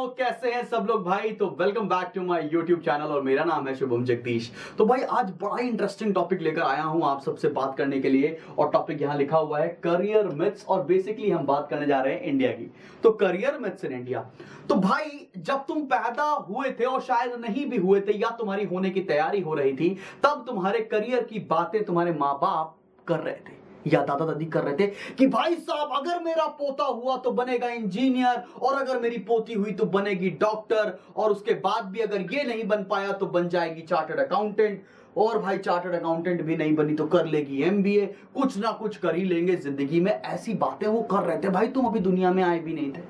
कैसे हैं सब लोग भाई। तो welcome back to my YouTube channel और मेरा नाम है शुभम जगदीश। तो भाई आज बड़ा ही इंटरेस्टिंग टॉपिक लेकर आया हूं आप सबसे बात करने के लिए। और टॉपिक यहां लिखा हुआ है करियर मिथ्स, और बेसिकली हम बात करने जा रहे हैं इंडिया की। तो करियर मिथ्स इन इंडिया। तो भाई जब तुम पैदा हुए थे और शायद नहीं भी हुए थे या तुम्हारी होने की तैयारी हो रही थी, तब तुम्हारे करियर की बातें तुम्हारे माँ बाप कर रहे थे या दादा दादी कर रहे थे कि भाई साहब अगर मेरा पोता हुआ तो बनेगा इंजीनियर, और अगर मेरी पोती हुई तो बनेगी डॉक्टर, और उसके बाद भी अगर ये नहीं बन पाया तो बन जाएगी चार्टर्ड अकाउंटेंट, और भाई चार्टर्ड अकाउंटेंट भी नहीं बनी तो कर लेगी एमबीए। कुछ ना कुछ कर ही लेंगे जिंदगी में, ऐसी बातें वो कर रहे थे। भाई तुम अभी दुनिया में आए भी नहीं थे,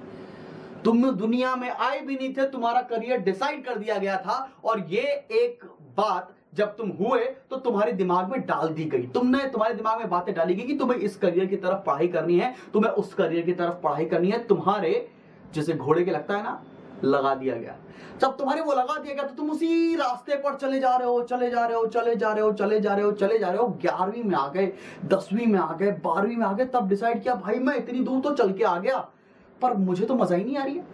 तुम दुनिया में आए भी नहीं थे, तुम्हारा करियर डिसाइड कर दिया गया था। और ये एक बात जब तुम हुए तो तुम्हारे दिमाग में डाल दी गई, तुम्हारे दिमाग में बातें डाली गई कि तुम्हें इस करियर की तरफ पढ़ाई करनी है, तुम्हें उस करियर की तरफ पढ़ाई करनी है। तुम्हारे जैसे घोड़े के लगता है ना, लगा दिया गया। जब तुम्हारे वो लगा दिया गया तो तुम उसी रास्ते पर चले जा रहे हो, चले जा रहे हो, चले जा रहे हो, चले जा रहे हो, चले जा रहे हो। 11वीं में आ गए, 10वीं में आ गए, 12वीं में आ गए, तब डिसाइड किया भाई मैं इतनी दूर तो चल के आ गया, पर मुझे तो मजा ही नहीं आ रही है।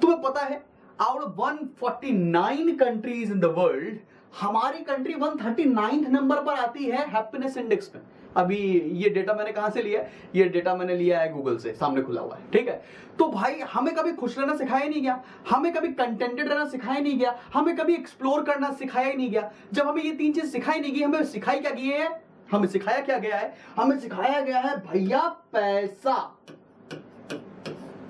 तुम्हें पता है out of 149 countries in the world हमारी कंट्री 139 नंबर पर आती है हैप्पीनेस इंडेक्स में। अभी ये डेटा मैंने कहां से लिया है? ये डेटा मैंने लिया है गूगल से, सामने खुला हुआ है, ठीक है। तो भाई हमें कभी खुश रहना सिखाया नहीं गया, हमें कभी कंटेंटेड रहना सिखाया नहीं गया, हमें कभी एक्सप्लोर करना सिखाया नहीं गया। जब हमें ये तीन चीज सिखाई नहीं गई, हमें सिखाई क्या गई है? हमें सिखाया क्या गया है? हमें सिखाया गया है भैया पैसा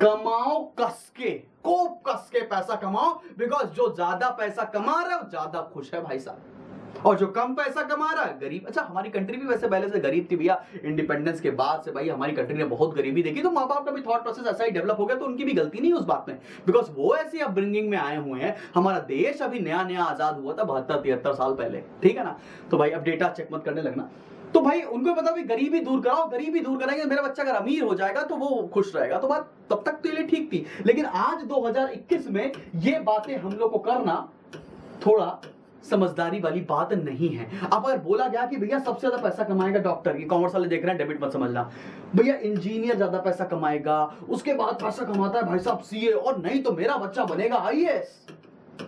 कमाओ, कस के, खूब कस के पैसा कमाओ, बिकॉज जो ज्यादा पैसा कमा रहा है वो ज्यादा खुश है भाई साहब, और जो कम पैसा कमा रहा है गरीब। अच्छा हमारी कंट्री भी वैसे पहले से गरीब थी भैया, इंडिपेंडेंस के बाद से भाई हमारी कंट्री ने बहुत गरीबी देखी। तो माँ बाप का भी थॉट प्रोसेस ऐसा ही डेवलप हो गया, तो उनकी भी गलती नहीं है उस बात में, बिकॉज वो ऐसी अपब्रिंगिंग में आए हुए हैं। हमारा देश अभी नया नया आजाद हुआ था 72-73 साल पहले, ठीक है ना। तो भाई अब डेटा चेक मत करने लगना। तो भाई उनको पता भी गरीबी दूर कराओ, गरीबी दूर कराएंगे मेरा बच्चा अगर अमीर हो जाएगा तो वो खुश रहेगा। तो बात तब तक तो ये ठीक थी, लेकिन आज 2021 में ये बातें हम लोग को करना थोड़ा समझदारी वाली बात नहीं है। अब अगर बोला गया कि भैया सबसे ज्यादा पैसा कमाएगा डॉक्टर, ये कॉमर्स वाले देख रहे हैं, डेबिट मत समझना भैया, इंजीनियर ज्यादा पैसा कमाएगा, उसके बाद पैसा कमाता है भाई साहब सीए, और नहीं तो मेरा बच्चा बनेगा आईएएस,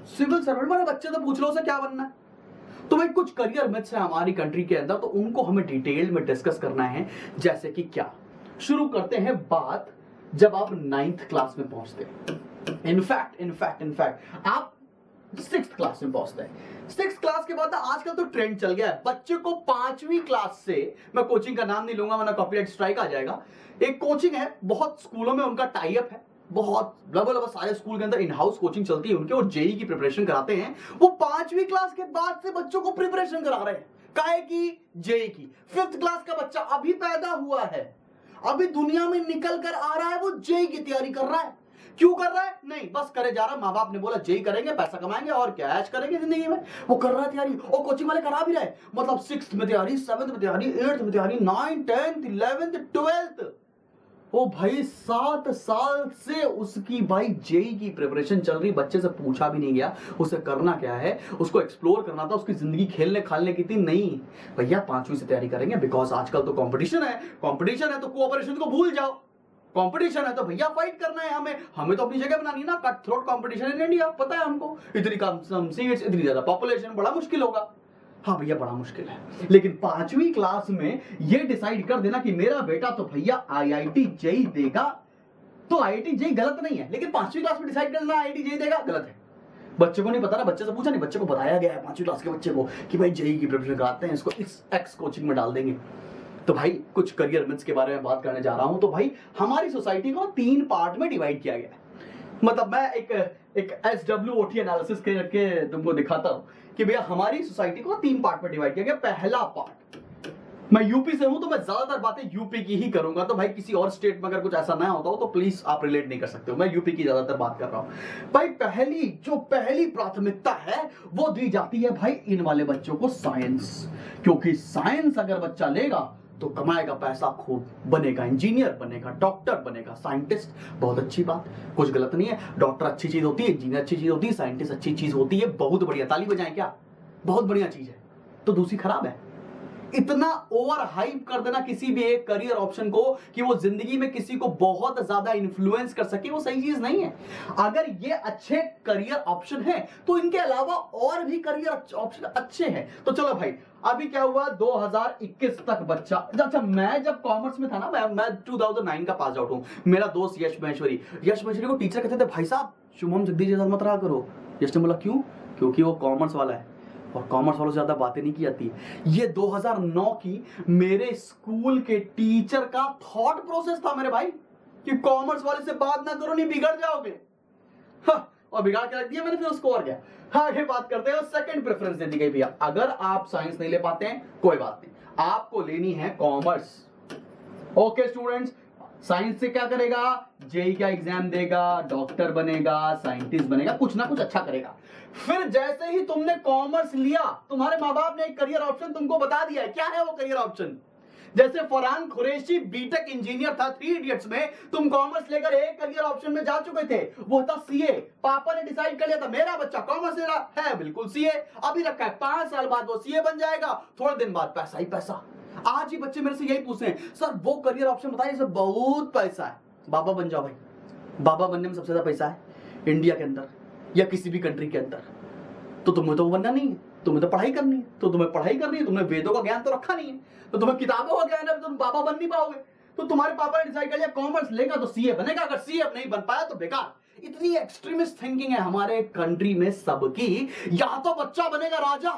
सिविल सर्वेंट। मेरे बच्चे तो पूछ लो उसे क्या बनना है। तो भाई कुछ करियर मिथ्स है हमारी कंट्री के अंदर, तो उनको हमें डिटेल में डिस्कस करना है। जैसे कि क्या, शुरू करते हैं बात जब आप 9th क्लास में पहुंचते हैं। इनफैक्ट आप 6th क्लास में पहुंचते हैं। 6th क्लास के बाद आजकल तो ट्रेंड चल गया है, बच्चे को 5वीं क्लास से, मैं कोचिंग का नाम नहीं लूंगा वरना कॉपीराइट स्ट्राइक आ जाएगा, एक कोचिंग है, बहुत स्कूलों में उनका टाई अप है, बहुत लगभग सारे स्कूल के अंदर इन हाउस कोचिंग चलती है उनके, और जेई की प्रिपरेशन कराते हैं। वो 5वीं क्लास के बाद से बच्चों को प्रिपरेशन करा रहे हैं, काहे की? जेई की। 5th क्लास का बच्चा अभी पैदा हुआ है, अभी दुनिया में निकल कर आ रहा है, वो जेई की तैयारी कर रहा है। क्यों कर रहा है? नहीं बस करे जा रहा है, माँ बाप ने बोला जेई करेंगे पैसा कमाएंगे और क्या ऐश करेंगे जिंदगी में, वो कर रहा है तैयारी। और कोचिंग वाले करा भी रहे, मतलब 6th में तैयारी, 7th में तैयारी, 8th में तैयारी, 9th 10th 11th 12th। ओ भाई 7 साल से उसकी भाई जेई की प्रिपरेशन चल रही, बच्चे से पूछा भी नहीं गया उसे करना क्या है, उसको एक्सप्लोर करना था, उसकी जिंदगी खेलने खालने की थी नहीं भैया 5वीं से तैयारी करेंगे, बिकॉज आजकल तो कंपटीशन है तो कोऑपरेशन को भूल जाओ। कंपटीशन है तो भैया फाइट करना है, हमें तो अपनी जगह बनानी है ना। Cut throat competition in India, पता है हमको, इतनी कम सीट्स, इतनी ज्यादा पॉपुलेशन, बड़ा मुश्किल होगा। हाँ भैया बड़ा मुश्किल है, लेकिन 5वीं क्लास में ये डिसाइड कर देना कि मेरा बेटा तो भैया आईआईटी जेई देगा, तो आईआईटी जेई गलत नहीं है, लेकिन 5वीं क्लास में डिसाइड कर देना आईआईटी जेई देगा, गलत है। बच्चे को नहीं पता ना, बच्चे से पूछा नहीं, बच्चे को बताया गया है 5वीं क्लास के बच्चे को कि भाई जेई की प्रिपरेशन कराते हैं, इसको एक्स कोचिंग में डाल देंगे। तो भाई कुछ करियर मिथ्स के बारे में बात करने जा रहा हूं। तो भाई हमारी सोसाइटी को 3 पार्ट में डिवाइड किया गया है, मतलब मैं एक SWOT एनालिसिस करके तुमको दिखाता हूं कि भैया हमारी सोसाइटी को 3 पार्ट में डिवाइड किया गया। पहला पार्ट, मैं यूपी से हूं तो मैं ज्यादातर बातें यूपी की ही करूंगा, तो भाई किसी और स्टेट में अगर कुछ ऐसा ना होता हो तो प्लीज आप रिलेट नहीं कर सकते हो, मैं यूपी की ज्यादातर बात कर रहा हूं। भाई पहली प्राथमिकता है वो दी जाती है भाई इन वाले बच्चों को साइंस, क्योंकि साइंस अगर बच्चा लेगा तो कमाएगा पैसा खूब, बनेगा इंजीनियर, बनेगा डॉक्टर, बनेगा साइंटिस्ट। बहुत अच्छी बात, कुछ गलत नहीं है, डॉक्टर अच्छी चीज होती है, इंजीनियर अच्छी चीज होती है, साइंटिस्ट अच्छी चीज होती है, बहुत बढ़िया, ताली बजाएं क्या, बहुत बढ़िया चीज है। तो दूसरी खराब है, इतना ओवर हाइप कर देना किसी भी एक करियर ऑप्शन को कि वो जिंदगी में किसी को बहुत ज्यादा इन्फ्लुएंस कर सके, वो सही चीज नहीं है। अगर ये अच्छे करियर ऑप्शन है तो इनके अलावा और भी करियर ऑप्शन अच्छे हैं। तो चलो भाई, अभी क्या हुआ, 2021 तक बच्चा, अच्छा मैं जब कॉमर्स में था ना, मैं 2009 का पास आउट हूं। मेरा दोस्त यश महेश्वरी को टीचर कहते थे, भाई साहब शुभम जगदीश जैसा मत रहा करो। यश ने बोला क्यों? क्योंकि वो कॉमर्स वाला है और कॉमर्स वालों से ज्यादा बातें नहीं की जाती। ये 2009 की मेरे स्कूल के टीचर का थॉट प्रोसेस था मेरे भाई, कि कॉमर्स वाले से बात ना करो, नहीं बिगड़ जाओगे। हाँ, और बिगाड़ के रख दिया मैंने, फिर उसको और क्या। हाँ, आगे बात करते हैं। सेकंड प्रेफरेंस दे दी गई भैया, अगर आप साइंस नहीं ले पाते हैं कोई बात नहीं, आपको लेनी है कॉमर्स। ओके स्टूडेंट्स, साइंस से क्या करेगा? जेई का एग्जाम देगा, डॉक्टर बनेगा, साइंटिस्ट बनेगा, कुछ ना कुछ अच्छा करेगा। फिर जैसे ही तुमने कॉमर्स लिया, तुम्हारे माँ बाप ने एक करियर ऑप्शन तुमको बता दिया है। क्या है वो करियर ऑप्शन? जैसे फरहान कुरैशी बीटेक इंजीनियर था 3 इडियट्स में, तुम कॉमर्स लेकर एक करियर ऑप्शन में जा चुके थे, वो था सीए। पापा ने डिसाइड कर लिया था मेरा बच्चा कॉमर्स ले रहा है, बिल्कुल सीए अभी रखा है, 5 साल बाद वो सीए बन जाएगा, थोड़े दिन बाद पैसा ही पैसा। आज ही बच्चे मेरे से यही पूछ रहे हैं, सर वो करियर ऑप्शन बताइए इसमें बहुत पैसा है। बाबा बन जाओ भाई, बाबा बनने में सबसे ज्यादा पैसा है इंडिया के अंदर या किसी भी कंट्री के अंदर। तो तुम्हें तो बनना नहीं है, तुम्हें तो पढ़ाई करनी है। तो तुम्हें पढ़ाई करनी है, तुमने वेदों का ज्ञान तो रखा नहीं है, तो तुम्हें किताबों का ज्ञान है, तुम बाबा बन नहीं पाओगे। तो तुम्हारे पापा ने डिसाइड कर लिया कॉमर्स लेगा तो सीए बनेगा, अगर सीए नहीं बन पाया तो बेकार। इतनी एक्सट्रीमिस्ट थिंकिंग है हमारे कंट्री में सबकी। या तो बच्चा बनेगा राजा,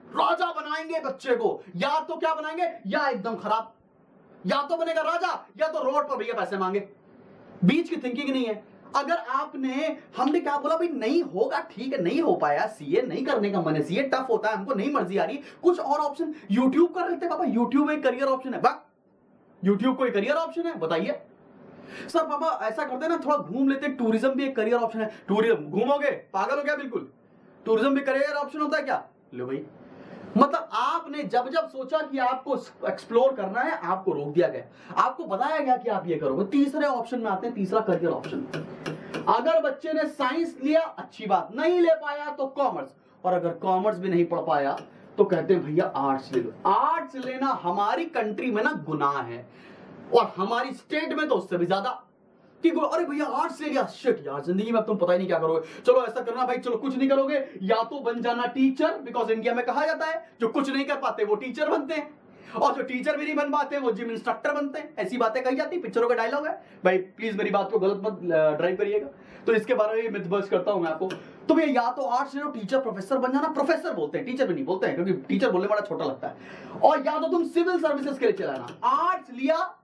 राजा बनाएंगे बच्चे को, या तो क्या बनाएंगे, या एकदम खराब। या तो बनेगा राजा या तो रोड पर भैया पैसे मांगे, बीच की थिंकिंग नहीं है। अगर हमने क्या बोला भाई, नहीं होगा ठीक है, नहीं हो पाया, सीए नहीं करने का मन है, सीए टफ होता है, हमको नहीं मर्जी आ रही, कुछ और ऑप्शन यूट्यूब कर लेते पापा। यूट्यूब एक करियर ऑप्शन है, बस यूट्यूब कोई करियर ऑप्शन है बताइए। सर पापा ऐसा करते ना, थोड़ा घूम लेते, टूरिज्म भी एक करियर ऑप्शन है। टूरिज्म घूमोगे, पागल हो गया बिल्कुल, टूरिज्म भी करियर ऑप्शन होता है क्या? लो भाई, मतलब आपने जब जब सोचा कि आपको एक्सप्लोर करना है, आपको रोक दिया गया, आपको बताया गया कि आप ये करोगे। तीसरे ऑप्शन में आते हैं, तीसरा करियर ऑप्शन। अगर बच्चे ने साइंस लिया अच्छी बात, नहीं ले पाया तो कॉमर्स, और अगर कॉमर्स भी नहीं पढ़ पाया तो कहते हैं भैया आर्ट्स ले लो। आर्ट्स लेना हमारी कंट्री में ना गुनाह है, और हमारी स्टेट में तो उससे भी ज्यादा। कि अरे भैया आर्ट्स ले लिया, शिट यार जिंदगी में अब तुम पता ही नहीं क्या करोगे। चलो ऐसा करना भाई, चलो कुछ नहीं करोगे, या तो बन जाना टीचर, बिकॉज इंडिया में कहा जाता है जो कुछ नहीं कर पाते वो टीचर बनते हैं, और जो टीचर भी नहीं बन पाते वो जिम इंस्ट्रक्टर बनते हैं। ऐसी बातें कही जाती, पिक्चरों का डायलॉग है भाई, प्लीज मेरी बात को गलत मत ड्राइव करिएगा। तो इसके बारे में मिथ बस्ट करता हूं मैं आपको। तो भैया या तो आर्ट्स ले लो, टीचर प्रोफेसर बन जाना, प्रोफेसर बोलते हैं, टीचर भी नहीं बोलते हैं क्योंकि टीचर बोलने वाला छोटा लगता है। और या तो तुम सिविल सर्विसेज के लिए चलाना। आर्ट्स लिया,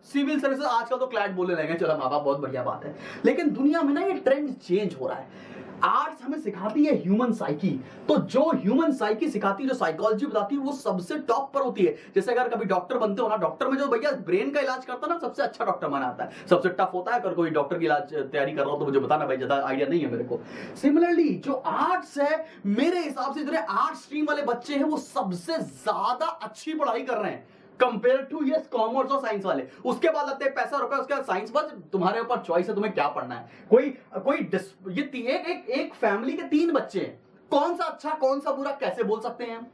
सिविल सर्विसेज, आजकल तो क्लैट बोलने लगे, चलो माँ बाप बहुत बढ़िया बात है, लेकिन दुनिया में ना ये ट्रेंड चेंज हो रहा है। आर्ट्स हमें सिखाती है ह्यूमन साइकी, तो जो ह्यूमन साइकी सिखाती है, जो साइकोलॉजी बताती है, वो सबसे टॉप पर होती है। जैसे अगर कभी डॉक्टर बनते हो ना, डॉक्टर में जो भैया ब्रेन का इलाज करता है ना, सबसे अच्छा डॉक्टर माना आता है, सबसे टफ होता है। अगर कोई डॉक्टर की इलाज तैयारी कर रहा हो तो मुझे बताना भाई, ज्यादा आइडिया नहीं है मेरे को। सिमिलरली जो आर्ट्स है, मेरे हिसाब से जो आर्ट्स स्ट्रीम वाले बच्चे हैं वो सबसे ज्यादा अच्छी पढ़ाई कर रहे हैं कंपेयर टू यस कॉमर्स और साइंस वाले। उसके बाद लगते हैं पैसा रुपए, उसके बाद साइंस, बस तुम्हारे ऊपर चॉइस है तुम्हें क्या पढ़ना है। एक फैमिली के 3 बच्चे हैं, कौन सा अच्छा कौन सा बुरा कैसे बोल सकते हैं हम?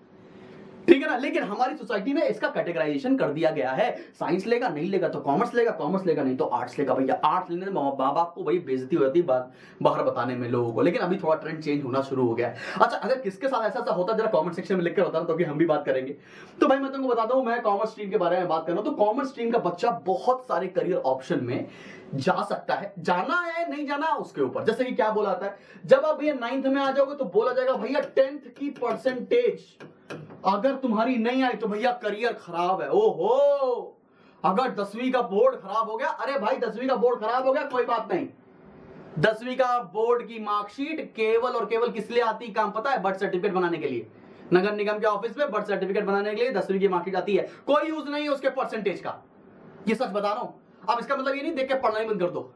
ठीक है ना। लेकिन हमारी सोसाइटी में इसका कैटेगराइजेशन कर दिया गया है, साइंस लेगा नहीं लेगा तो कॉमर्स लेगा, कॉमर्स लेगा नहीं तो आर्ट्स लेगा। भैया आर्ट्स लेने में माँ बाप को भाई बेइज्जती हो जाती है बाहर बताने में लोगों को, लेकिन अभी थोड़ा ट्रेंड चेंज होना शुरू हो गया है। अच्छा, अगर किसके साथ ऐसा होता जरा कॉमेंट सेक्शन में लिखकर बताना, तो हम भी बात करेंगे। तो भाई मैं तुमको बताता हूं, मैं कॉमर्स स्ट्रीम के बारे में बात कर रहा हूं। तो कॉमर्स स्ट्रीम का बच्चा बहुत सारे करियर ऑप्शन में जा सकता है, जाना है नहीं जाना उसके ऊपर। जैसे कि क्या बोला जाता है, जब आप भैया 9th में आ जाओगे तो बोला जाएगा भैया 10th की परसेंटेज अगर तुम्हारी नहीं आई तो भैया करियर खराब है। ओहो, अगर 10वीं का बोर्ड खराब हो गया, अरे भाई 10वीं का बोर्ड खराब हो गया कोई बात नहीं, 10वीं का बोर्ड की मार्कशीट केवल और केवल किस लिए आती, काम पता है? बर्थ सर्टिफिकेट बनाने के लिए। नगर निगम के ऑफिस में बर्थ सर्टिफिकेट बनाने के लिए 10वीं की मार्कशीट आती है, कोई यूज नहीं है उसके परसेंटेज का, ये सच बता रहा हूं। अब इसका मतलब ये नहीं देख के पढ़ना ही बंद कर दो,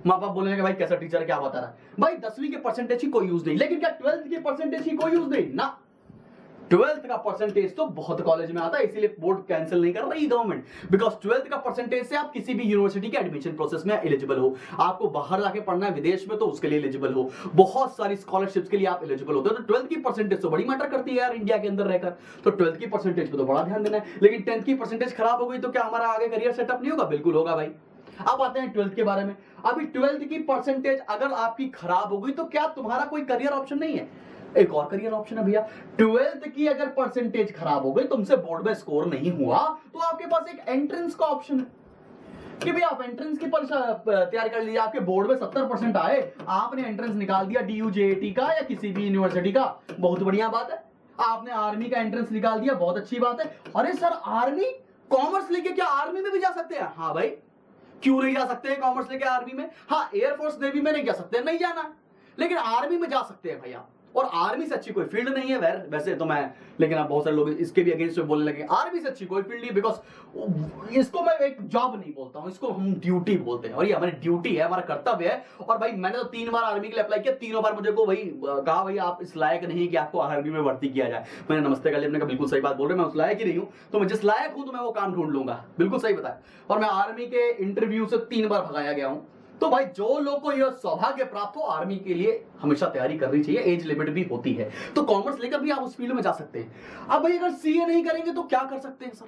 माँ बाप बोलेंगे भाई कैसा टीचर है क्या बता रहा है। भाई 10वीं के परसेंटेज की कोई यूज नहीं, लेकिन क्या 12th की परसेंटेज की कोई यूज नहीं ना। ट्वेल्थ का परसेंटेज तो बहुत कॉलेज में आता है, इसीलिए बोर्ड कैंसिल नहीं कर रही गवर्नमेंट, बिकॉज ट्वेल्थ का परसेंटेज से आप किसी भी यूनिवर्सिटी के एडमिशन प्रोसेस में एलिजिबल हो। आपको बाहर जाके पढ़ना है विदेश में तो उसके लिए एलिजिबल हो, बहुत सारी स्कॉलरशिप्स के लिए आप एलिजिबल होते हो। तो ट्वेल्थ की परसेंटेज तो बड़ी मैटर करती है यार इंडिया के अंदर रहकर, तो ट्वेल्थ की परसेंटेज पे तो बड़ा ध्यान देना है। लेकिन 10th की परसेंटेज खराब हो गई तो क्या हमारा आगे करियर सेटअप नहीं होगा? बिल्कुल होगा भाई। अब आते हैं 12th के बारे में। अभी 12th की परसेंटेज अगर आपकी खराब हो गई तो क्या तुम्हारा कोई करियर ऑप्शन नहीं है? एक और करियर ऑप्शन है भैया। 12th की अगर परसेंटेज खराब हो गई, तुमसे बोर्ड में स्कोर नहीं हुआ, तो आपके पास एक एंट्रेंस का ऑप्शन है कि भाई आप एंट्रेंस की परीक्षा तैयार कर लीजिए। आपके बोर्ड में 70% आए, आपने एंट्रेंस निकाल दिया DU JAT का या किसी भी यूनिवर्सिटी का, बहुत बढ़िया बात है। आपने आर्मी का एंट्रेंस निकाल दिया, बहुत अच्छी बात है। अरे सर आर्मी, कॉमर्स लेके क्या आर्मी में भी जा सकते हैं? हाँ भाई, क्यों नहीं जा सकते हैं कॉमर्स लेके आर्मी में? हाँ, एयरफोर्स नेवी में नहीं जा सकते, नहीं जाना, लेकिन आर्मी में जा सकते हैं भैया। और आर्मी से अच्छी कोई फील्ड नहीं है वैसे तो मैं, लेकिन अब बहुत सारे लोग इसके भी अगेंस्ट में बोलने लगे आर्मी से अच्छी कोई फील्ड नहीं, बिकॉज इसको मैं एक जॉब नहीं बोलता हूं, इसको हम ड्यूटी बोलते हैं, और ये हमारी ड्यूटी है, हमारा कर्तव्य है। और भाई मैंने तो 3 बार आर्मी के लिए अप्लाई किया, तीनों बार मुझे को वही कहा भाई आप इस लायक नहीं कि आपको आर्मी में भर्ती किया जाए। मैंने नमस्ते कर लिया, मैंने कहा बिल्कुल सही बात बोल रहे, मैं उस लायक ही नहीं हूं, तो मैं जिस लायक हूं तो मैं वो काम ढूंढ लूंगा, बिल्कुल सही बताया। और मैं आर्मी के इंटरव्यू से 3 बार भगाया गया हूं। तो भाई जो लोग को यह सौभाग्य प्राप्त हो, आर्मी के लिए हमेशा तैयारी करनी चाहिए, एज लिमिट भी होती है, तो कॉमर्स लेकर भी आप उस फील्ड में जा सकते हैं। अब भाई अगर CA नहीं करेंगे तो क्या कर सकते हैं सर?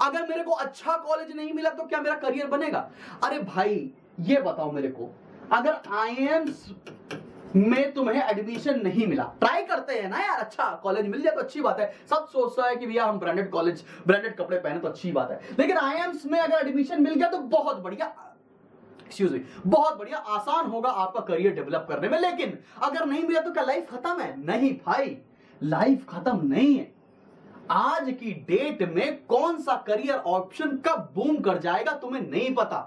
अगर मेरे को अच्छा कॉलेज नहीं मिला तो क्या मेरा करियर बनेगा? अरे भाई ये बताओ मेरे को, अगर IIMs में तुम्हें एडमिशन नहीं मिला, ट्राई करते हैं ना यार, अच्छा कॉलेज मिल जाए तो अच्छी बात है, सब सोचता है कि भैया हम ब्रांडेड कॉलेज ब्रांडेड कपड़े पहने तो अच्छी बात है, लेकिन IIMs में अगर एडमिशन मिल गया तो बहुत बढ़िया, बहुत बढ़िया, आसान होगा आपका करियर डेवलप करने में। लेकिन अगर नहीं मिला तो क्या लाइफ खत्म है? नहीं भाई, लाइफ खत्म नहीं है। आज की डेट में कौन सा करियर ऑप्शन कब बूम कर जाएगा तुम्हें नहीं पता,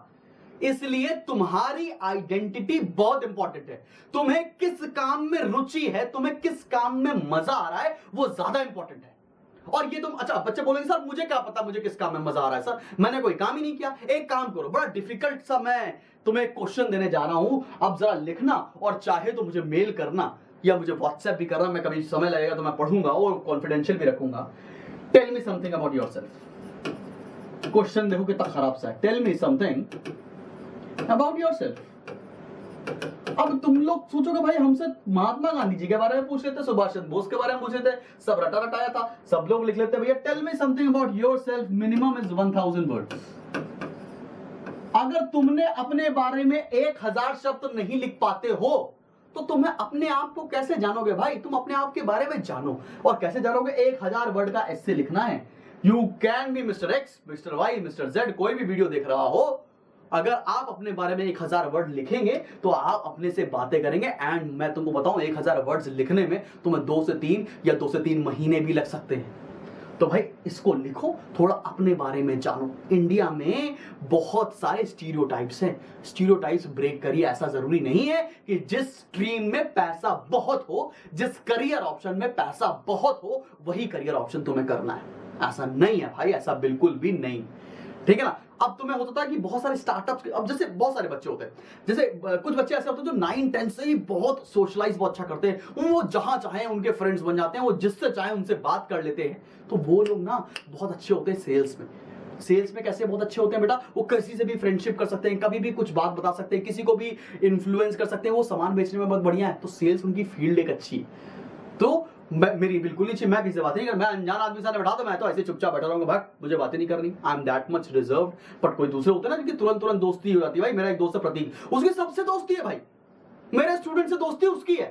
इसलिए तुम्हारी आइडेंटिटी बहुत इंपॉर्टेंट है। तुम्हें किस काम में रुचि है, तुम्हें किस काम में मजा आ रहा है, वो ज्यादा इंपॉर्टेंट है। और ये तुम, अच्छा बच्चे बोलेंगे सर मुझे क्या पता मुझे किस काम में मजा आ रहा है, सर मैंने कोई काम ही नहीं किया। एक काम करो, बड़ा डिफिकल्ट सा मैं तुम्हें एक क्वेश्चन देने जा रहा हूं, अब जरा लिखना, और चाहे तो मुझे मेल करना या मुझे व्हाट्सएप भी करना, मैं कभी समय लगेगा तो मैं पढ़ूंगा और कॉन्फिडेंशियल भी रखूंगा। Tell me something about yourself. Question देखो कितना खराब सा है, tell me something about yourself. अब तुम लोग सोचोगे भाई हमसे महात्मा गांधी जी के बारे में पूछ लेते, सुभाष चंद्र बोस के बारे में पूछ लेते, सब रटा रटाया था, सब लोग लिख लेते भैया tell me something about yourself, minimum is 1000 words. अगर तुमने अपने बारे में 1000 शब्द नहीं लिख पाते हो तो तुम्हें अपने आप को कैसे जानोगे भाई? तुम अपने आप के बारे में जानो, और कैसे जानोगे? 1000 वर्ड का एस्से लिखना है। You can be mister X, mister Y, mister Z, कोई भी वीडियो देख रहा हो, अगर आप अपने बारे में 1000 वर्ड लिखेंगे तो आप अपने से बातें करेंगे। एंड मैं तुमको बताऊं 1000 वर्ड्स लिखने में तुम्हें 2 से 3 या 2 से 3 महीने भी लग सकते हैं। तो भाई इसको लिखो, थोड़ा अपने बारे में जानो। इंडिया में बहुत सारे स्टीरियोटाइप्स हैं, स्टीरियोटाइप्स ब्रेक करिए। ऐसा जरूरी नहीं है कि जिस स्ट्रीम में पैसा बहुत हो, जिस करियर ऑप्शन में पैसा बहुत हो, वही करियर ऑप्शन तुम्हें करना है। ऐसा नहीं है भाई, ऐसा बिल्कुल भी नहीं, ठीक है ना। अब तुम्हें होता है कि बहुत सारे स्टार्टअप्स, अब जैसे बहुत सारे बच्चे होते हैं, जैसे कुछ बच्चे ऐसे होते हैं जो 9-10 से ही बहुत सोशलाइज बहुत अच्छा करते हैं, वो जहां चाहे उनके फ्रेंड्स बन जाते हैं, वो जिससे चाहे उनसे बात कर लेते हैं। तो वो लोग ना बहुत अच्छे होते हैं सेल्स में। सेल्स में कैसे बहुत अच्छे होते हैं बेटा? वो किसी से भी फ्रेंडशिप कर सकते हैं, कभी भी कुछ बात बता सकते हैं, किसी को भी इन्फ्लुएंस कर सकते हैं, वो सामान बेचने में बहुत बढ़िया है। तो सेल्स उनकी फील्ड एक अच्छी है। तो मेरी बिल्कुल नहीं चाहिए, मैं किसी से बात नहीं कर, मैं अनजान आदमी से बैठा तो मैं तो ऐसे चुपचाप बैठा रहूंगा, भाई मुझे बातें नहीं करनी, I am that much reserved. But कोई दूसरे होते हैं ना जिनकी तुरंत दोस्ती हो जाती है। भाई मेरा एक दोस्त है प्रतीक, उसकी सबसे दोस्ती है भाई, मेरे स्टूडेंट से दोस्ती उसकी है,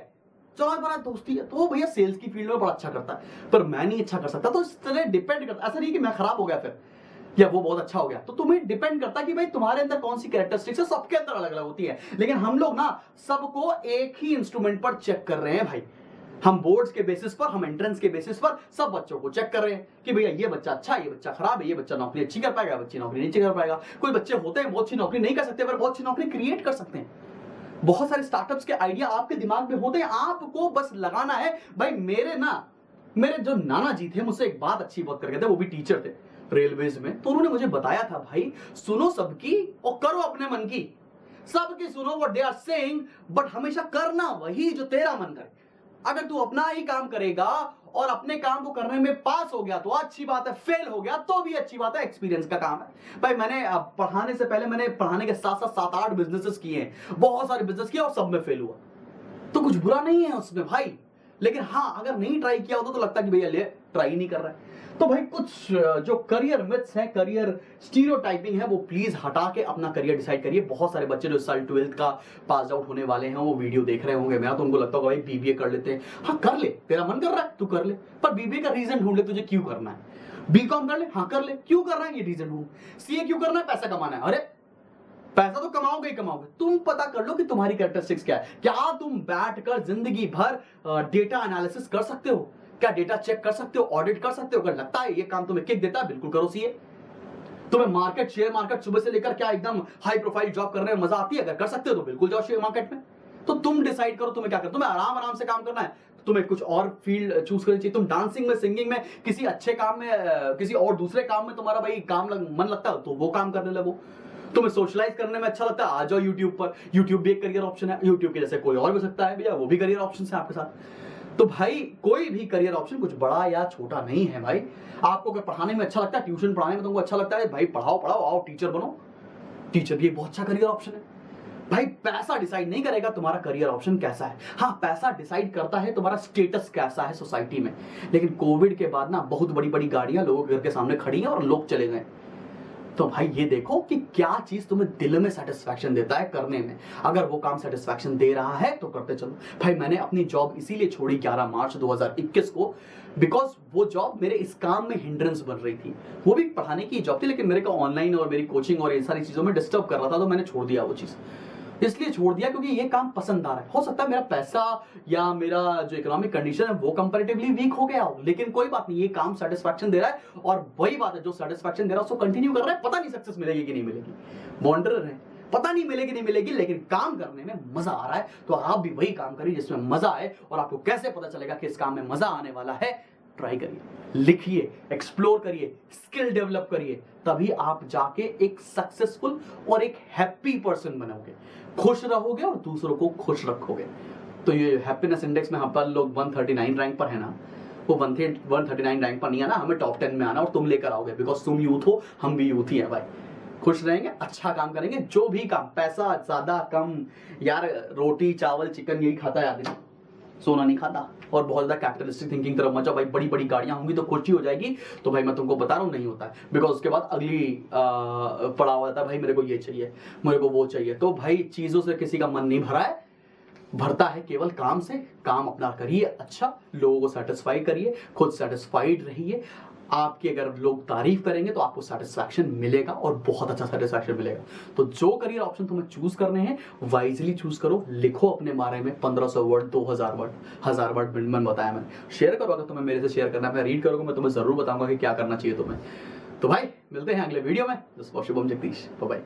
चलो बड़ा दोस्ती है। तो वो भैया सेल्स की फील्ड में बड़ा अच्छा करता है, पर मैं नहीं अच्छा कर सकता। तो इस तरह डिपेंड करता, ऐसा नहीं कि मैं खराब हो गया फिर या वो बहुत अच्छा हो गया। तो तुम्हें डिपेंड करता है कि भाई तुम्हारे अंदर कौन सी कैरेक्टरिस्टिक्स है, सबके अंदर अलग अलग होती है। लेकिन हम लोग ना सबको एक ही इंस्ट्रूमेंट पर चेक कर रहे हैं भाई। हम बोर्ड्स के बेसिस पर, हम एंट्रेंस के बेसिस पर सब बच्चों को चेक कर रहे हैं कि भैया ये बच्चा अच्छा है, ये बच्चा खराब है, ये बच्चा नौकरी अच्छी कर पाएगा, बच्ची नौकरी नहीं कर पाएगा। कोई बच्चे होते हैं बहुत अच्छी नौकरी नहीं कर सकते, पर बहुत अच्छी नौकरी क्रिएट कर सकते हैं। बहुत सारे स्टार्टअप्स के आइडिया आपके दिमाग में होते हैं, आपको बस लगाना है। भाई मेरे जो नाना जी थे मुझसे एक बात अच्छी बहुत करके थे, वो भी टीचर थे रेलवेज में। तो उन्होंने मुझे बताया था भाई सुनो सबकी और करो अपने मन की। सबकी सुनो what they are saying, but हमेशा करना वही जो तेरा मन करे। अगर तू अपना ही काम करेगा और अपने काम को करने में पास हो गया तो अच्छी बात है, फेल हो गया तो भी अच्छी बात है, एक्सपीरियंस का काम है भाई। मैंने पढ़ाने से पहले मैंने पढ़ाने के साथ साथ 7-8 बिजनेसेस किए हैं, बहुत सारे बिजनेस किए और सब में फेल हुआ, तो कुछ बुरा नहीं है उसमें भाई। लेकिन हाँ, अगर नहीं ट्राई किया होता तो लगता कि भैया ले ट्राई नहीं कर रहा है। तो भाई कुछ जो करियर मिथ्स है, करियर स्टीरियोटाइपिंग है, वो प्लीज हटा के अपना करियर डिसाइड करिए। बहुत सारे बच्चे जो साल 12th का पास आउट होने वाले हैं वो वीडियो देख रहे होंगे मेरा, तो उनको लगता होगा भाई बीबीए कर लेते हैं। हाँ कर ले, तेरा मन कर रहा है तू कर ले, पर बीबीए का रीजन ढूंढ ले तुझे क्यों करना है। बीकॉम कर ले, हाँ कर ले, क्यों कर रहा है ये रीजन ढूंढ। सीए क्यों करना है, पैसा कमाना है। अरे पैसा तो कमाओगे ही कमाओगे, तुम पता कर लो कि तुम्हारी कैरेक्टरिस्टिक्स क्या है। क्या तुम बैठकर जिंदगी भर डेटा एनालिसिस कर सकते हो, क्या डेटा चेक कर सकते हो, ऑडिट कर सकते हो। अगर लगता है ये काम तुम्हें किक देता है, बिल्कुल करो सीए। तुम्हें मार्केट, शेयर मार्केट सुबह से लेकर क्या एकदम हाई प्रोफाइल जॉब करने में मजा आती है, अगर कर सकते हो तो बिल्कुल जाओ शेयर मार्केट में। तो तुम डिसाइड करो तुम्हें क्या करना, तुम्हें आराम आराम से काम करना है, तुम्हें कुछ और फील्ड चूज करनी चाहिए। तुम डांसिंग में, सिंगिंग में, किसी अच्छे काम में, किसी और दूसरे काम में तुम्हारा भाई मन लगता है तो वो काम करने लगो। तुम्हें सोशलाइज करने में अच्छा लगता है, आ जाओ यूट्यूब पर। यूट्यूब भी एक करियर ऑप्शन है, यूट्यूब के जैसे कोई और भी सकता है भैया, वो भी करियर ऑप्शन है आपके साथ। तो भाई कोई भी करियर ऑप्शन कुछ बड़ा या छोटा नहीं है भाई। आपको अगर पढ़ाने में अच्छा लगता है, ट्यूशन पढ़ाने में तुमको अच्छा लगता है, भाई पढ़ाओ पढ़ाओ, आओ टीचर बनो। टीचर भी एक बहुत अच्छा करियर ऑप्शन है भाई। पैसा डिसाइड नहीं करेगा तुम्हारा करियर ऑप्शन कैसा है, हाँ पैसा डिसाइड करता है तुम्हारा स्टेटस कैसा है सोसाइटी में। लेकिन कोविड के बाद ना बहुत बड़ी बड़ी गाड़ियां लोगों के घर के सामने खड़ी हैं और लोग चले गए। तो भाई ये देखो कि क्या चीज तुम्हें दिल में सेटिस्फैक्शन देता है करने में। अगर वो काम सेटिस्फैक्शन दे रहा है तो करते चलो भाई। मैंने अपनी जॉब इसीलिए छोड़ी 11 मार्च 2021 को, बिकॉज वो जॉब मेरे इस काम में हिंड्रेंस बन रही थी। वो भी पढ़ाने की जॉब थी, लेकिन मेरे को ऑनलाइन और मेरी कोचिंग और इन सारी चीजों में डिस्टर्ब कर रहा था, तो मैंने छोड़ दिया वो चीज। इसलिए छोड़ दिया क्योंकि ये काम पसंद आ रहा है। हो सकता है मेरा पैसा या मेरा जो इकोनॉमिक कंडीशन है वो कंपैरेटिवली वीक हो गया हो, लेकिन कोई बात नहीं, ये काम सेटिस्फैक्शन दे रहा है। और वही बात है, जो सेटिस्फैक्शन दे रहा है उसको कंटिन्यू कर रहा है। पता नहीं सक्सेस मिलेगी कि नहीं मिलेगी, वॉन्डरर है, पता नहीं मिलेगी नहीं मिलेगी, लेकिन काम करने में मजा आ रहा है। तो आप भी वही काम करिए जिसमें मजा आए। और आपको कैसे पता चलेगा कि इस काम में मजा आने वाला है, ट्राई करिए, लिखिए, एक्सप्लोर करिए, स्किल डेवलप करिए, तभी आप जाके एक सक्सेसफुल और एक हैप्पी पर्सन बनोगे, खुश रहोगे और दूसरों को खुश रखोगे। तो ये हैप्पीनेस इंडेक्स में हम पर लोग 139 रैंक पर है ना, वो 139 रैंक पर नहीं आना, हमें टॉप 10 में आना, और तुम लेकर आओगे, बिकॉज तुम यूथ हो, हम भी यूथ ही है भाई। खुश रहेंगे, अच्छा काम करेंगे, जो भी काम, पैसा ज्यादा कम, यार रोटी चावल चिकन यही खाता है आदमी, सोना नहीं खाता। और बहुत ज्यादा कैपिटलिस्टिक थिंकिंग तरफ मत जाओ भाई। बड़ी बड़ी गाड़ियां होंगी तो खुशी हो जाएगी, तो भाई मैं तुमको बता रहा हूं नहीं होता है। बिकॉज उसके बाद अगली पड़ाव आता है, भाई मेरे को ये चाहिए, मेरे को वो चाहिए। तो भाई चीजों से किसी का मन नहीं भरा है, भरता है केवल काम से। काम अपना करिए, अच्छा लोगों को सेटिस्फाई करिए, खुद सेटिस्फाइड रहिए। आपकी अगर लोग तारीफ करेंगे तो आपको सेटिस्फैक्शन मिलेगा, और बहुत अच्छा सेटिस्फैक्शन मिलेगा। तो जो करियर ऑप्शन तुम्हें चूज करने हैं वाइजली चूज करो। लिखो अपने बारे में 1500 वर्ड, 2000 वर्ड, 1000 वर्ड मिनिमम बताया मैंने। शेयर करो, अगर तुम्हें मेरे से शेयर करना है, मैं रीड करूंगा, मैं तुम्हें जरूर बताऊंगा कि क्या करना चाहिए तुम्हें। तो भाई मिलते हैं अगले वीडियो में। Jagdish, bye bye.